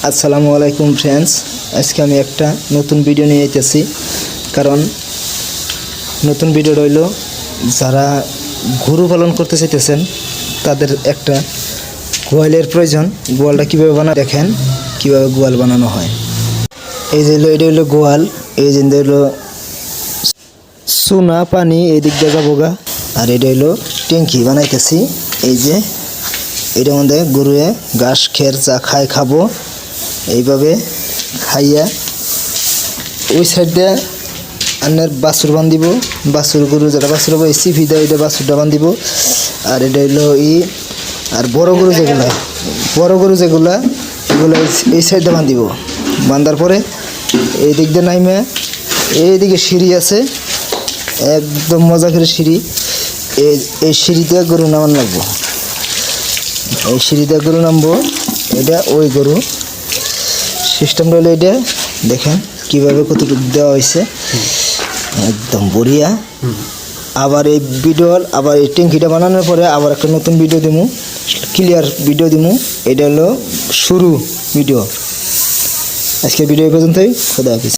আসসালামু আলাইকুম ফ্রেন্ডস, আজকে আমি একটা নতুন ভিডিও নিয়ে এসেছি। কারণ নতুন ভিডিও রইল যারা গরু পালন করতে চাইতেছেন তাদের একটা গোয়ালের প্রয়োজন। গোয়ালটা কীভাবে বানায় দেখেন, কীভাবে গোয়াল বানানো হয়। এই যে এটা হইলো গোয়াল, এই যে হইলো চুনা পানি এই দিক দিয়ে যাবো গা। আর এটা হইলো ট্যাঙ্কি বানাইতেছি। এই যে এটার মধ্যে গরুয়ে ঘাস খের যা খাবো, এইভাবে খাইয়া ওই সাইড দিয়ে আন্নার বাছুর বান্ধিব। বাছুর গরু যেটা বাছুর হবো এই সিফি দেয়, এটা বাছুরটা বান্ধিব। আর এটা হইলো আর বড় গরু যেগুলো এগুলো এই সাইডে বান্ধিব। বান্ধার পরে এই দিক দিয়ে নাইমে এইদিকে সিঁড়ি আছে, একদম মজা করে সিঁড়ি। এই সিঁড়িতে গরু নামান লাগবো, এই সিঁড়িতে গরু নামবো। এটা ওই গরু সিস্টেমটা হলো এটা। দেখেন কীভাবে কতটুকু দেওয়া হয়েছে, একদম বড়িয়া। আবার এই আবার এই ট্যাঙ্কিটা বানানোর পরে আবার একটা নতুন ভিডিও দিমু, ক্লিয়ার ভিডিও দিমু। এটা হলো শুরু ভিডিও। আজকে ভিডিও এই পর্যন্তই। খোদা হাফেজ।